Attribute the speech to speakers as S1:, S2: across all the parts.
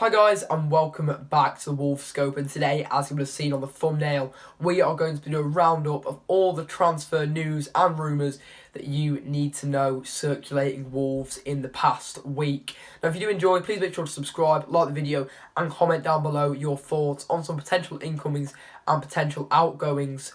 S1: Hi guys and welcome back to the Wolves Scope, and today, as you would have seen on the thumbnail, we are going to do a roundup of all the transfer news and rumours that you need to know circulating Wolves in the past week. Now if you do enjoy, please make sure to subscribe, like the video and comment down below your thoughts on some potential incomings and potential outgoings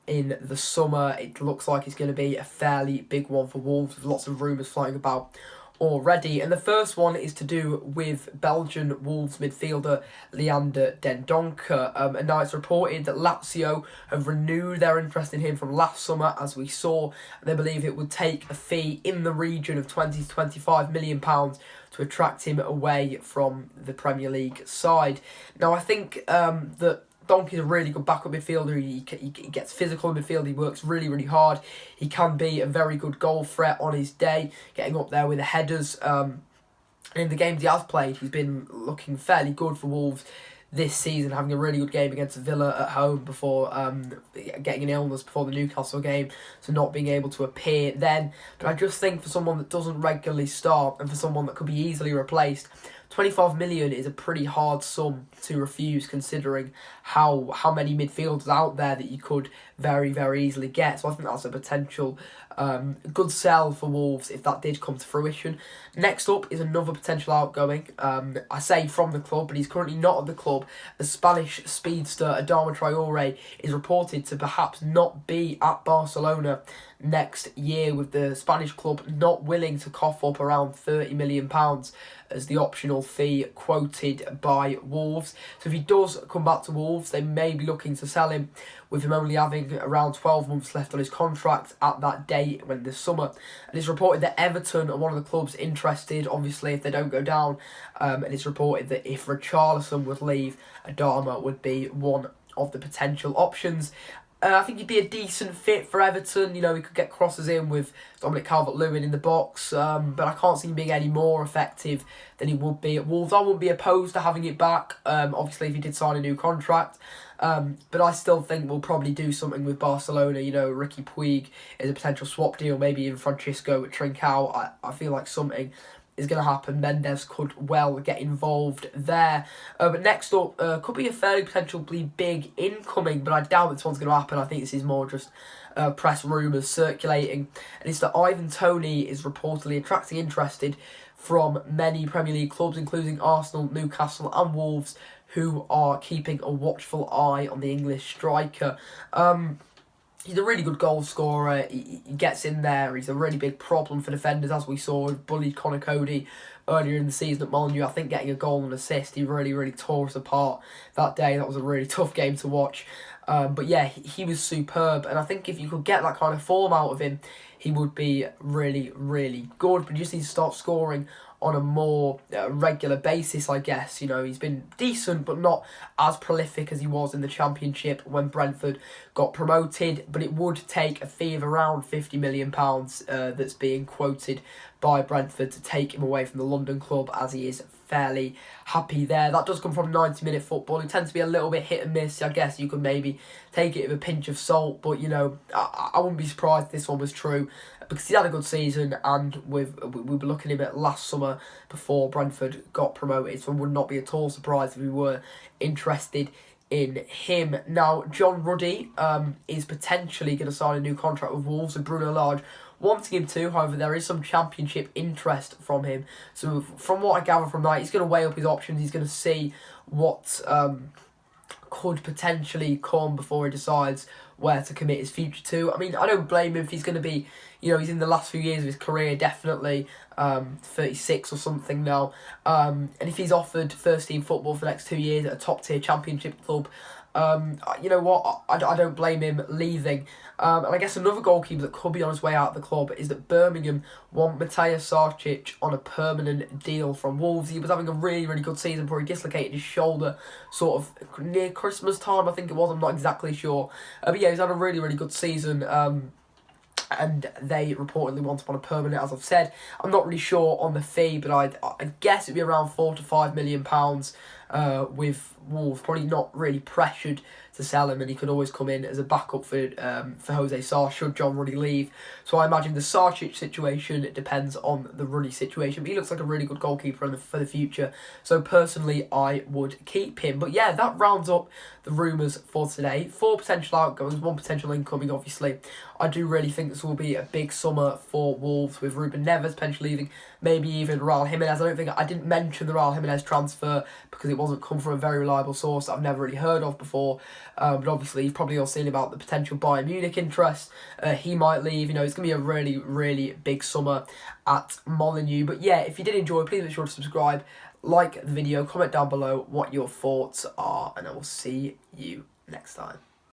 S1: in the summer. It looks like it's going to be a fairly big one for Wolves with lots of rumours flying about already, and the first one is to do with Belgian Wolves midfielder Leander Dendoncker, and now it's reported that Lazio have renewed their interest in him from last summer, as we saw. They believe it would take a fee in the region of £20 to £25 million to attract him away from the Premier League side. Now I think that Donkey's a really good backup midfielder. He gets physical in midfield. He works really hard. He can be a very good goal threat on his day, getting up there with the headers. And in the games he has played, he's been looking fairly good for Wolves this season, having a really good game against Villa at home before getting an illness before the Newcastle game, so not being able to appear then. But I just think for someone that doesn't regularly start and for someone that could be easily replaced, 25 million is a pretty hard sum to refuse, considering how many midfielders out there that you could very easily get. So I think that's a potential good sell for Wolves if that did come to fruition. Next up is another potential outgoing. I say from the club, but he's currently not at the club. The Spanish speedster Adama Traore is reported to perhaps not be at Barcelona next year, with the Spanish club not willing to cough up around £30 million as the optional fee quoted by Wolves. So if he does come back to Wolves, they may be looking to sell him, with him only having around 12 months left on his contract at that date when this summer. And it's reported that Everton are one of the clubs interested, obviously, if they don't go down. And it's reported that if Richarlison would leave, Adama would be one of the potential options. I think he'd be a decent fit for Everton. You know, he could get crosses in with Dominic Calvert-Lewin in the box, but I can't see him being any more effective than he would be at Wolves. I wouldn't be opposed to having it back, obviously, if he did sign a new contract. But I still think we'll probably do something with Barcelona. You know, Ricky Puig is a potential swap deal, maybe even Francisco Trincao. I feel like something is going to happen. Mendes could well get involved there. But next up, could be a fairly potentially big incoming, but I doubt this one's going to happen. I think this is more just press rumours circulating. And it's that Ivan Toney is reportedly attracting interest from many Premier League clubs, including Arsenal, Newcastle and Wolves, who are keeping a watchful eye on the English striker. He's a really good goal scorer. He gets in there. He's a really big problem for defenders, as we saw. He bullied Connor Cody earlier in the season at Molineux. I think getting a goal and assist, he really tore us apart that day. That was a really tough game to watch. But yeah, he was superb. And I think if you could get that kind of form out of him, he would be really good. But you just need to start scoring on a more regular basis, I guess. You know, he's been decent, but not as prolific as he was in the Championship when Brentford got promoted. But it would take a fee of around £50 million that's being quoted by Brentford to take him away from the London club, as he is fairly happy there. That does come from 90-minute football. It tends to be a little bit hit and miss. I guess you could maybe take it with a pinch of salt, but you know, I wouldn't be surprised if this one was true, because he had a good season, and we were looking at him at last summer before Brentford got promoted, so I would not be at all surprised if we were interested in him. Now, John Ruddy is potentially going to sign a new contract with Wolves, and Bruno Lage wanting him to. However, there is some Championship interest from him. So from what I gather from that, he's going to weigh up his options. He's going to see what could potentially come before he decides where to commit his future to. I mean, I don't blame him if he's going to be, you know, he's in the last few years of his career, definitely 36 or something now. And if he's offered first team football for the next 2 years at a top tier Championship club, you know what, I don't blame him leaving. And I guess another goalkeeper that could be on his way out of the club is that Birmingham want Matija Sarcic on a permanent deal from Wolves. He was having a really good season before he dislocated his shoulder sort of near Christmas time, I think it was. I'm not exactly sure. But yeah, he's had a really good season. And they reportedly want him on a permanent, as I've said. I'm not really sure on the fee, but I guess it'd be around £4 to £5 million. with Wolves, probably not really pressured to sell him, and he could always come in as a backup for Jose Sarr should John Ruddy leave. So I imagine the Sarčić situation depends on the Ruddy situation, but he looks like a really good goalkeeper for the future. So personally, I would keep him. But yeah, that rounds up the rumours for today. 4 potential outgoings, 1 potential incoming, obviously. I do really think this will be a big summer for Wolves, with Ruben Neves potentially leaving, maybe even Raul Jimenez. I didn't mention the Raul Jimenez transfer because it wasn't come from a very reliable source that I've never really heard of before. But obviously, you've probably all seen about the potential Bayern Munich interest. He might leave. You know, it's going to be a really, really big summer at Molineux. But yeah, if you did enjoy, please make sure to subscribe, like the video, comment down below what your thoughts are, and I will see you next time.